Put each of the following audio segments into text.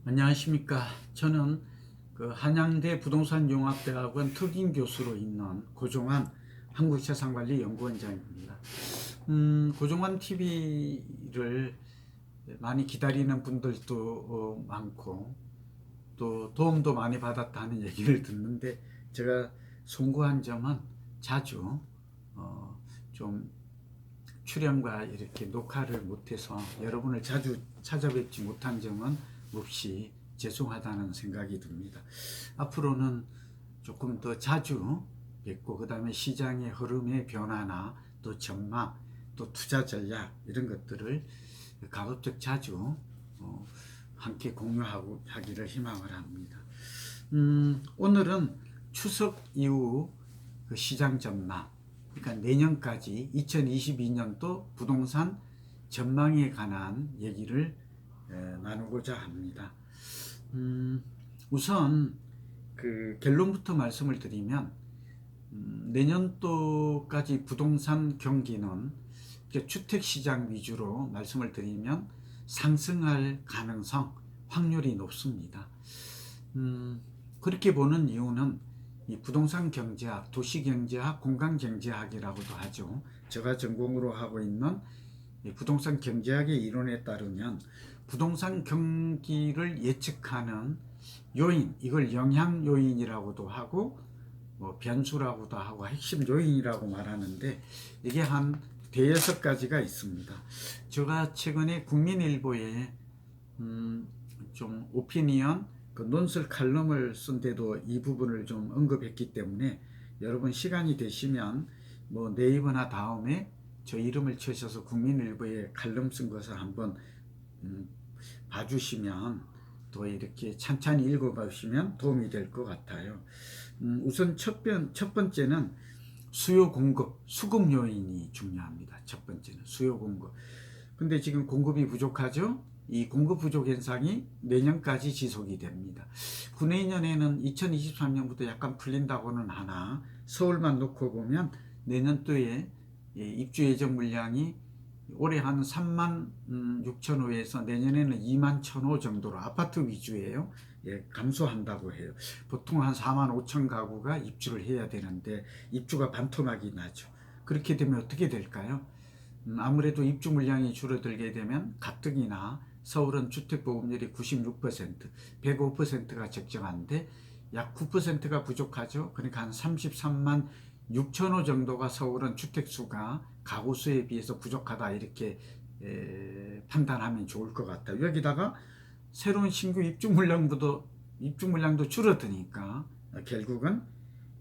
안녕하십니까. 저는 한양대 부동산융합대학원 특임 교수로 있는 고종환 한국자산관리연구원장입니다. 고종환 TV를 많이 기다리는 분들도 많고 또 도움도 많이 받았다는 얘기를 듣는데, 제가 송구한 점은 자주 좀 출연과 이렇게 녹화를 못해서 여러분을 자주 찾아뵙지 못한 점은 몹시 죄송하다는 생각이 듭니다. 앞으로는 조금 더 자주 뵙고, 그 다음에 시장의 흐름의 변화나 또 전망, 또 투자 전략 이런 것들을 가급적 자주 함께 공유하기를 희망을 합니다. 오늘은 추석 이후 그 시장 전망, 그러니까 내년까지 2022년도 부동산 전망에 관한 얘기를 나누고자 합니다. 우선 그 결론부터 말씀을 드리면, 내년도까지 부동산 경기는 주택시장 위주로 말씀을 드리면 상승할 가능성, 확률이 높습니다. 그렇게 보는 이유는 이 부동산 경제학, 도시경제학, 공간경제학이라고도 하죠. 제가 전공으로 하고 있는 부동산 경제학의 이론에 따르면 부동산 경기를 예측하는 요인, 이걸 영향 요인이라고도 하고 변수라고도 하고 핵심 요인이라고 말하는데, 이게 한 대여섯 가지가 있습니다. 제가 최근에 국민일보에 좀 오피니언 논설 칼럼을 쓴 데도 이 부분을 좀 언급했기 때문에, 여러분 시간이 되시면 네이버나 다음에 저 이름을 쳐셔서 국민일보에 칼럼 쓴 것을 한번 봐주시면, 또 이렇게 찬찬히 읽어보시면 도움이 될 것 같아요. 우선 첫 번째는 수요 공급, 수급 요인이 중요합니다. 첫 번째는 수요 공급. 근데 지금 공급이 부족하죠? 이 공급 부족 현상이 내년까지 지속이 됩니다. 후내년에는 2023년부터 약간 풀린다고는 하나, 서울만 놓고 보면 내년도에 입주 예정 물량이 올해 한 3만 6천 호에서 내년에는 2만 1천 호 정도로, 아파트 위주예요. 감소한다고 해요. 보통 한 4만 5천 가구가 입주를 해야 되는데 입주가 반토막이 나죠. 그렇게 되면 어떻게 될까요? 아무래도 입주 물량이 줄어들게 되면 가뜩이나 서울은 주택 보급률이 96%, 105%가 적정한데 약 9%가 부족하죠. 그러니까 한 33만 6천 호 정도가 서울은 주택 수가 가구 수에 비해서 부족하다, 이렇게 판단하면 좋을 것 같아요. 여기다가 새로운 신규 입주 물량도 줄어드니까 결국은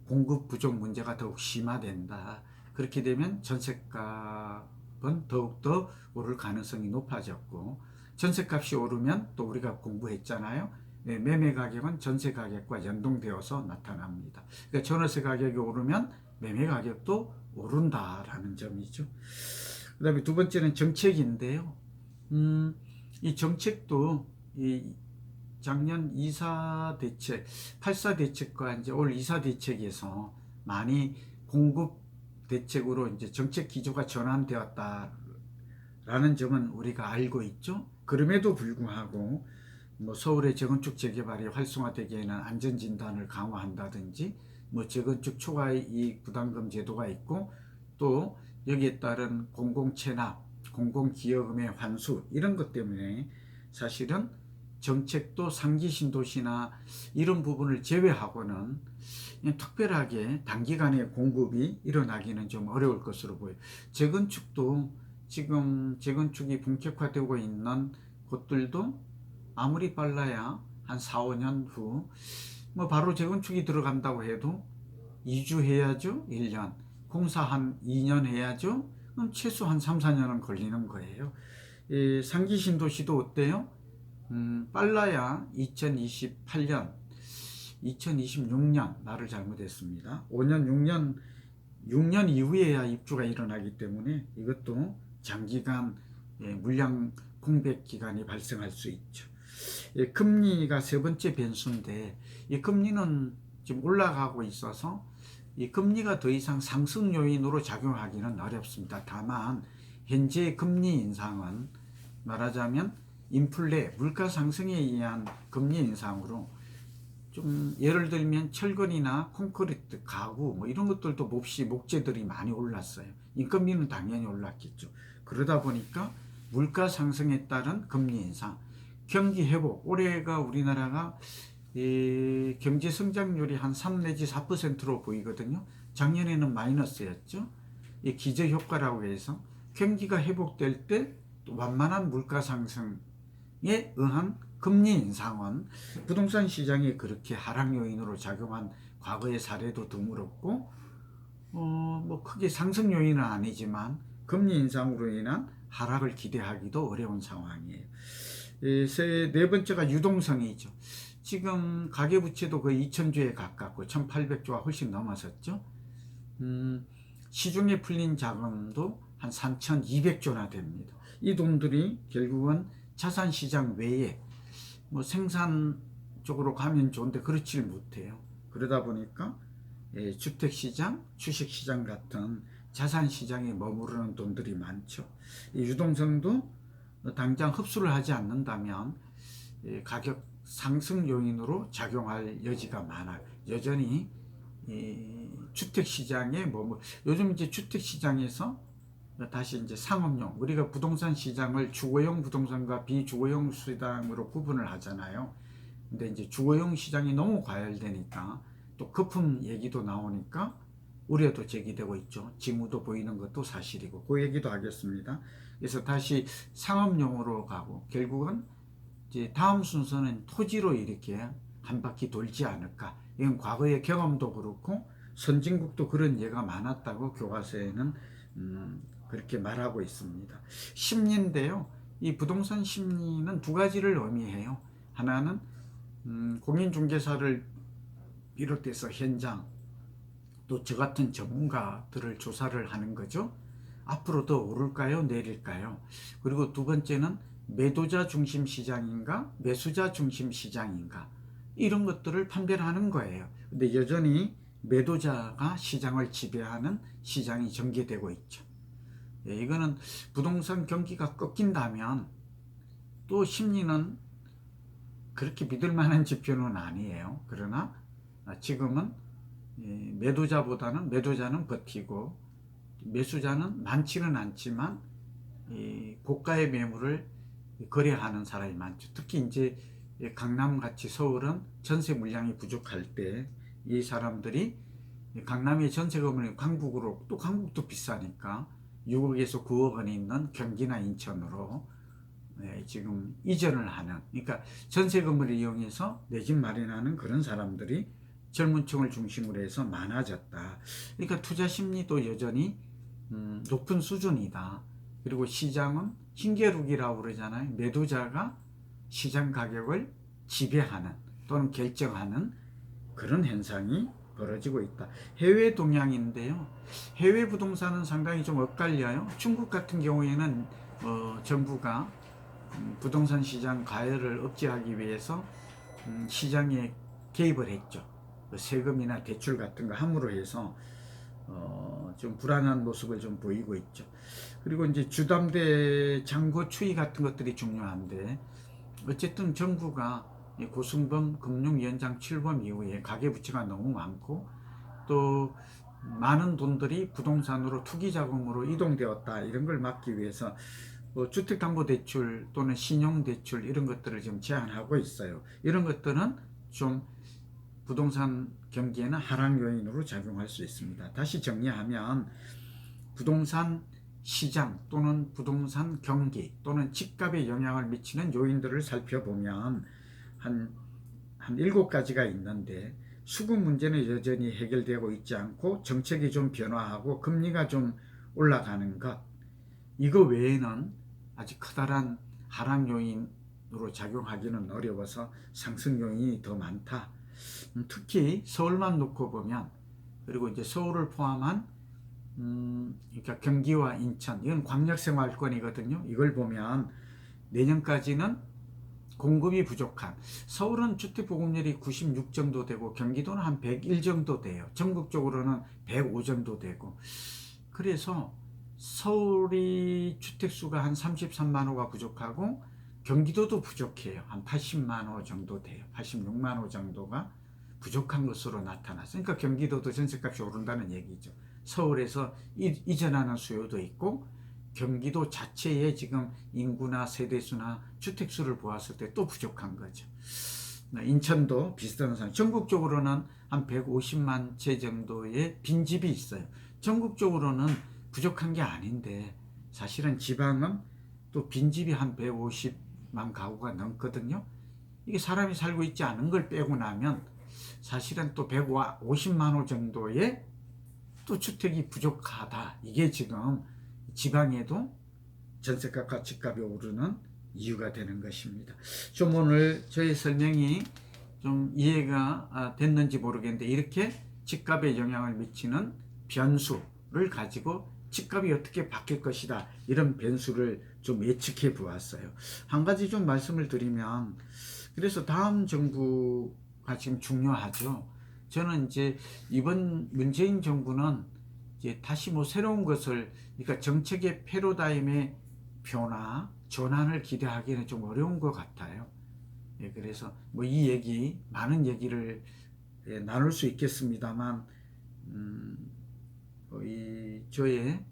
공급 부족 문제가 더욱 심화된다. 그렇게 되면 전세값은 더욱더 오를 가능성이 높아졌고, 전세값이 오르면 또 우리가 공부했잖아요. 매매 가격은 전세 가격과 연동되어서 나타납니다. 그러니까 전월세 가격이 오르면 매매 가격도 오른다라는 점이죠. 그 다음에 두 번째는 정책인데요. 이 정책도 이 작년 2사 대책, 8사 대책과 이제 올 2사 대책에서 많이 공급 대책으로 이제 정책 기조가 전환되었다라는 점은 우리가 알고 있죠. 그럼에도 불구하고 서울의 재건축 재개발이 활성화되기에는 안전진단을 강화한다든지, 재건축 초과이익 부담금 제도가 있고, 또 여기에 따른 공공채납, 공공기여금의 환수, 이런 것 때문에 사실은 정책도 상기 신도시나 이런 부분을 제외하고는 특별하게 단기간에 공급이 일어나기는 좀 어려울 것으로 보여요. 재건축도 지금 재건축이 본격화되고 있는 곳들도 아무리 빨라야 한 4, 5년 후 바로 재건축이 들어간다고 해도 2주 해야죠. 1년. 공사 한 2년 해야죠. 그럼 최소 한 3, 4년은 걸리는 거예요. 상기 신도시도 어때요? 빨라야 2028년, 2026년, 말을 잘못했습니다. 5년, 6년 이후에야 입주가 일어나기 때문에 이것도 장기간 물량 공백 기간이 발생할 수 있죠. 금리가 세 번째 변수인데, 이 금리는 지금 올라가고 있어서 이 금리가 더 이상 상승 요인으로 작용하기는 어렵습니다. 다만 현재 금리 인상은 말하자면 인플레, 물가 상승에 의한 금리 인상으로 좀 예를 들면 철근이나 콘크리트, 가구 뭐 이런 것들도 몹시 목재들이 많이 올랐어요. 인건비는 당연히 올랐겠죠. 그러다 보니까 물가 상승에 따른 금리 인상, 경기 회복, 올해가 우리나라가 경제 성장률이 한 3 내지 4%로 보이거든요. 작년에는 마이너스였죠. 이 기저 효과라고 해서 경기가 회복될 때 완만한 물가 상승에 의한 금리 인상은 부동산 시장에 그렇게 하락 요인으로 작용한 과거의 사례도 드물었고, 뭐 크게 상승 요인은 아니지만 금리 인상으로 인한 하락을 기대하기도 어려운 상황이에요. 네 번째가 유동성이죠. 지금 가계부채도 거의 2,000조에 가깝고 1,800조가 훨씬 넘어섰죠. 시중에 풀린 자금도 한 3,200조나 됩니다. 이 돈들이 결국은 자산시장 외에 뭐 생산 쪽으로 가면 좋은데 그렇지 못해요. 그러다 보니까 주택시장, 주식시장 같은 자산시장에 머무르는 돈들이 많죠. 이 유동성도 당장 흡수를 하지 않는다면 가격 상승 요인으로 작용할 여지가 많아요. 여전히 주택시장에 요즘 이제 주택시장에서 다시 이제 상업용, 우리가 부동산 시장을 주거용 부동산과 비주거용 시장으로 구분을 하잖아요. 근데 이제 주거용 시장이 너무 과열되니까 또 거품 얘기도 나오니까 우려도 제기되고 있죠. 징후도 보이는 것도 사실이고 그 얘기도 하겠습니다. 그래서 다시 상업용으로 가고 결국은 이제 다음 순서는 토지로 이렇게 한 바퀴 돌지 않을까. 이건 과거의 경험도 그렇고 선진국도 그런 예가 많았다고 교과서에는 그렇게 말하고 있습니다. 심리인데요. 이 부동산 심리는 두 가지를 의미해요. 하나는 공인중개사를 비롯해서 현장 또 저 같은 전문가들을 조사를 하는 거죠. 앞으로 더 오를까요? 내릴까요? 그리고 두 번째는 매도자 중심 시장인가 매수자 중심 시장인가 이런 것들을 판별하는 거예요. 근데 여전히 매도자가 시장을 지배하는 시장이 전개되고 있죠. 이거는 부동산 경기가 꺾인다면 또 심리는 그렇게 믿을 만한 지표는 아니에요. 그러나 지금은 매도자는 버티고 매수자는 많지는 않지만 고가의 매물을 거래하는 사람이 많죠. 특히 이제 강남같이 서울은 전세 물량이 부족할 때 이 사람들이 강남의 전세 건물이 강북으로, 또 강북도 비싸니까 6억에서 9억 원이 있는 경기나 인천으로 지금 이전을 하는, 그러니까 전세 건물을 이용해서 내 집 마련하는 그런 사람들이 젊은 층을 중심으로 해서 많아졌다. 그러니까 투자 심리도 여전히 높은 수준이다. 그리고 시장은 흰개룩이라고 그러잖아요. 매도자가 시장 가격을 지배하는 또는 결정하는 그런 현상이 벌어지고 있다. 해외 동향인데요. 해외 부동산은 상당히 좀 엇갈려요. 중국 같은 경우에는 정부가 부동산 시장 과열을 억제하기 위해서 시장에 개입을 했죠. 세금이나 대출 같은 거 함으로 해서 좀 불안한 모습을 좀 보이고 있죠. 그리고 이제 주담대 잔고 추이 같은 것들이 중요한데 어쨌든 정부가 고승범 금융위원장 출범 이후에 가계부채가 너무 많고 또 많은 돈들이 부동산으로 투기 자금으로 이동되었다. 이런 걸 막기 위해서 주택담보대출 또는 신용대출 이런 것들을 지금 제한하고 있어요. 이런 것들은 좀 부동산 경기에는 하락 요인으로 작용할 수 있습니다. 다시 정리하면 부동산 시장 또는 부동산 경기 또는 집값에 영향을 미치는 요인들을 살펴보면 한 7가지가 있는데 수급 문제는 여전히 해결되고 있지 않고 정책이 좀 변화하고 금리가 좀 올라가는 것, 이거 외에는 아직 커다란 하락 요인으로 작용하기는 어려워서 상승 요인이 더 많다. 특히 서울만 놓고 보면, 그리고 이제 서울을 포함한 그러니까 경기와 인천, 이건 광역생활권이거든요. 이걸 보면 내년까지는 공급이 부족한, 서울은 주택보급률이 96 정도 되고 경기도는 한 101 정도 돼요. 전국적으로는 105 정도 되고, 그래서 서울이 주택수가 한 33만 호가 부족하고 경기도도 부족해요. 한 80만 호 정도 돼요. 86만 호 정도가 부족한 것으로 나타났어요. 그러니까 경기도도 전세값이 오른다는 얘기죠. 서울에서 이전하는 수요도 있고 경기도 자체의 지금 인구나 세대수나 주택수를 보았을 때 또 부족한 거죠. 인천도 비슷한 상황. 전국적으로는 한 150만 채 정도의 빈집이 있어요. 전국적으로는 부족한 게 아닌데 사실은 지방은 또 빈집이 한 150만 가구가 넘거든요. 이게 사람이 살고 있지 않은 걸 빼고 나면 사실은 또 150만 호 정도의 또 주택이 부족하다. 이게 지금 지방에도 전세값과 집값이 오르는 이유가 되는 것입니다. 좀 오늘 저의 설명이 좀 이해가 됐는지 모르겠는데 이렇게 집값에 영향을 미치는 변수를 가지고 집값이 어떻게 바뀔 것이다 이런 변수를 좀 예측해 보았어요. 한 가지 좀 말씀을 드리면 그래서 다음 정부가 지금 중요하죠. 저는 이제 이번 문재인 정부는 이제 다시 뭐 새로운 것을 그러니까 정책의 패러다임의 변화, 전환을 기대하기는 좀 어려운 것 같아요. 예, 그래서 뭐 이 얘기 많은 얘기를 나눌 수 있겠습니다만 이 저의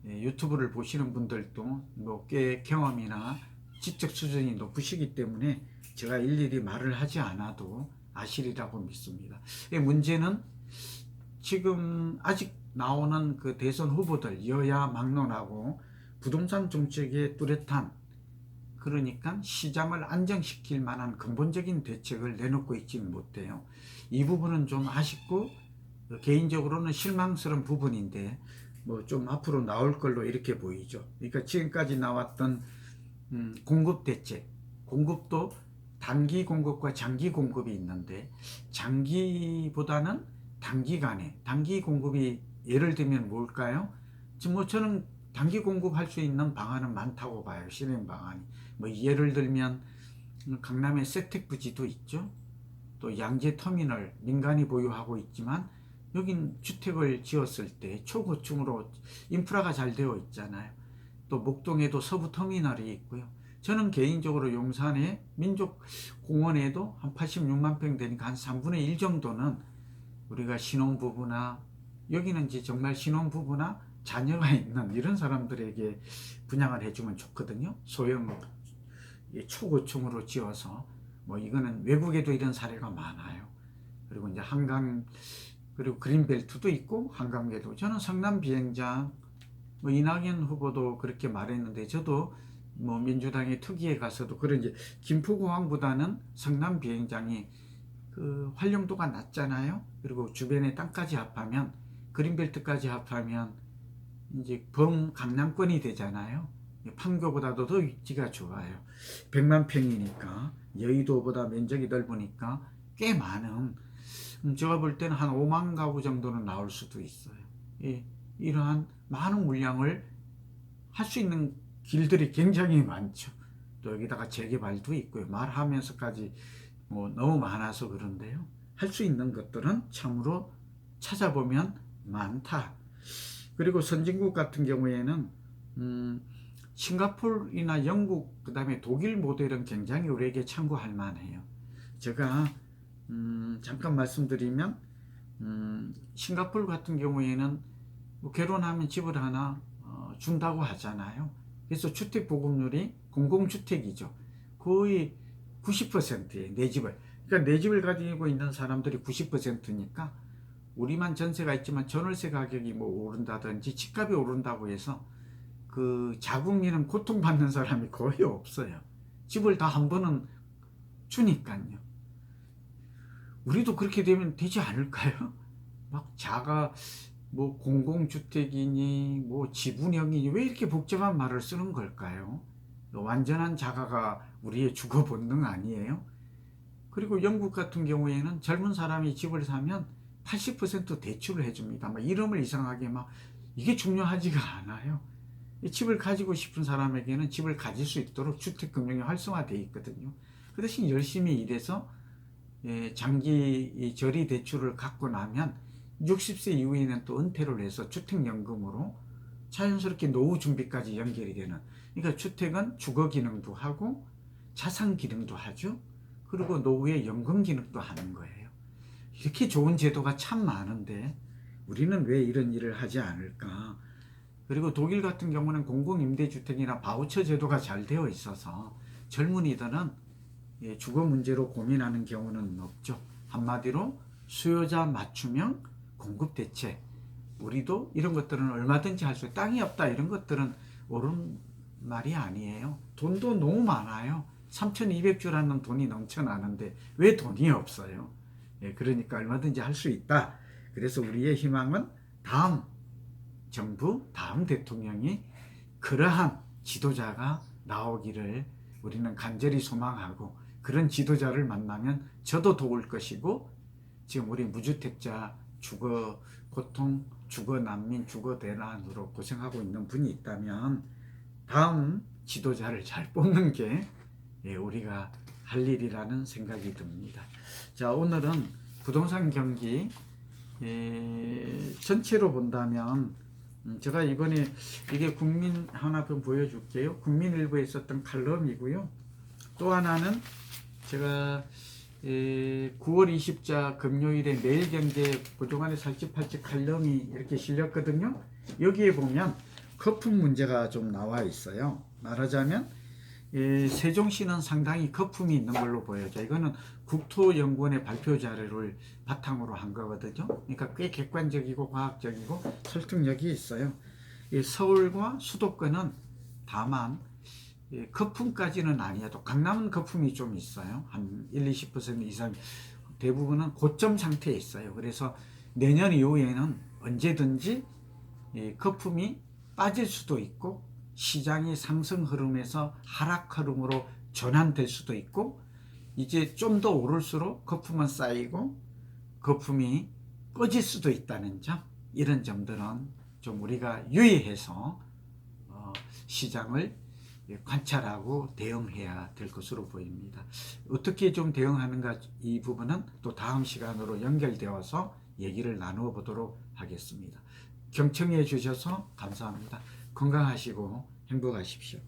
유튜브를 보시는 분들도 뭐 꽤 경험이나 지적 수준이 높으시기 때문에 제가 일일이 말을 하지 않아도 아시리라고 믿습니다. 문제는 지금 아직 나오는 그 대선 후보들 여야 막론하고 부동산 정책의 뚜렷한 그러니까 시장을 안정시킬 만한 근본적인 대책을 내놓고 있지는 못해요. 이 부분은 좀 아쉽고 개인적으로는 실망스러운 부분인데 뭐 좀 앞으로 나올 걸로 이렇게 보이죠. 그러니까 지금까지 나왔던 공급 대책, 공급도 단기 공급과 장기 공급이 있는데 장기보다는 단기간에 단기 공급이 예를 들면 뭘까요? 지금 뭐 저는 단기 공급할 수 있는 방안은 많다고 봐요. 실행 방안이. 뭐 예를 들면 강남에 세택부지도 있죠. 또 양재 터미널 민간이 보유하고 있지만 여긴 주택을 지었을 때 초고층으로 인프라가 잘 되어 있잖아요. 또 목동에도 서부 터미널이 있고요. 저는 개인적으로 용산의 민족공원에도 한 86만 평 되니까 한 3분의 1 정도는 우리가 신혼부부나 여기는 이제 정말 신혼부부나 자녀가 있는 이런 사람들에게 분양을 해주면 좋거든요. 소형 초고층으로 지어서 뭐 이거는 외국에도 이런 사례가 많아요. 그리고 이제 한강 그리고 그린벨트도 있고 한강에도 저는 성남 비행장 뭐 이낙연 후보도 그렇게 말했는데 저도 뭐 민주당의 특위에 가서도 그런 이제 김포공항보다는 성남 비행장이 그 활용도가 낮잖아요. 그리고 주변에 땅까지 합하면 그린벨트까지 합하면 이제 범강남권이 되잖아요. 판교보다도 더 위치가 좋아요. 100만 평이니까 여의도보다 면적이 넓으니까 꽤 많은 제가 볼 때는 한 5만 가구 정도는 나올 수도 있어요. 예, 이러한 많은 물량을 할 수 있는 길들이 굉장히 많죠. 또 여기다가 재개발도 있고요. 말하면서까지 뭐 너무 많아서 그런데요. 할 수 있는 것들은 참으로 찾아보면 많다. 그리고 선진국 같은 경우에는 싱가포르나 영국 그다음에 독일 모델은 굉장히 우리에게 참고할 만해요. 제가 잠깐 말씀드리면 싱가포르 같은 경우에는 뭐 결혼하면 집을 하나 준다고 하잖아요. 그래서 주택 보급률이 공공주택이죠. 거의 90%예요. 내 집을. 그러니까 내 집을 가지고 있는 사람들이 90%니까 우리만 전세가 있지만 전월세 가격이 뭐 오른다든지 집값이 오른다고 해서 그 자국민은 고통받는 사람이 거의 없어요. 집을 다 한 번은 주니까요. 우리도 그렇게 되면 되지 않을까요? 막 자가 뭐 공공주택이니 뭐 지분형이니 왜 이렇게 복잡한 말을 쓰는 걸까요? 완전한 자가가 우리의 주거 본능 아니에요? 그리고 영국 같은 경우에는 젊은 사람이 집을 사면 80% 대출을 해줍니다. 막 이름을 이상하게 막 이게 중요하지가 않아요. 이 집을 가지고 싶은 사람에게는 집을 가질 수 있도록 주택금융이 활성화되어 있거든요. 그 대신 열심히 일해서 장기 저리 대출을 갖고 나면 60세 이후에는 또 은퇴를 해서 주택연금으로 자연스럽게 노후 준비까지 연결이 되는. 그러니까 주택은 주거 기능도 하고 자산 기능도 하죠. 그리고 노후의 연금 기능도 하는 거예요. 이렇게 좋은 제도가 참 많은데 우리는 왜 이런 일을 하지 않을까? 그리고 독일 같은 경우는 공공임대주택이나 바우처 제도가 잘 되어 있어서 젊은이들은 주거 문제로 고민하는 경우는 없죠. 한마디로 수요자 맞춤형 공급 대책. 우리도 이런 것들은 얼마든지 할 수 있어요. 땅이 없다 이런 것들은 옳은 말이 아니에요. 돈도 너무 많아요. 3,200조라는 돈이 넘쳐나는데 왜 돈이 없어요? 그러니까 얼마든지 할 수 있다. 그래서 우리의 희망은 다음 정부, 다음 대통령이 그러한 지도자가 나오기를 우리는 간절히 소망하고, 그런 지도자를 만나면 저도 도울 것이고, 지금 우리 무주택자, 주거 고통, 주거 난민, 주거 대란으로 고생하고 있는 분이 있다면 다음 지도자를 잘 뽑는 게 우리가 할 일이라는 생각이 듭니다. 자, 오늘은 부동산 경기 전체로 본다면 제가 이번에 이게 국민 하나 좀 보여줄게요. 국민일보에 있었던 칼럼이고요. 또 하나는 제가 9월 20자 금요일에 매일경제 그동안에 살찌팔찌 칼럼이 이렇게 실렸거든요. 여기에 보면 거품 문제가 좀 나와 있어요. 말하자면 세종시는 상당히 거품이 있는 걸로 보여져. 이거는 국토연구원의 발표 자료를 바탕으로 한 거거든요. 그러니까 꽤 객관적이고 과학적이고 설득력이 있어요. 서울과 수도권은 다만 거품까지는 아니어도 강남은 거품이 좀 있어요. 한 1-20% 이상. 대부분은 고점 상태에 있어요. 그래서 내년 이후에는 언제든지 거품이 빠질 수도 있고 시장이 상승 흐름에서 하락 흐름으로 전환될 수도 있고, 이제 좀 더 오를수록 거품은 쌓이고 거품이 꺼질 수도 있다는 점, 이런 점들은 좀 우리가 유의해서 시장을 관찰하고 대응해야 될 것으로 보입니다. 어떻게 좀 대응하는가, 이 부분은 또 다음 시간으로 연결되어서 얘기를 나누어 보도록 하겠습니다. 경청해 주셔서 감사합니다. 건강하시고 행복하십시오.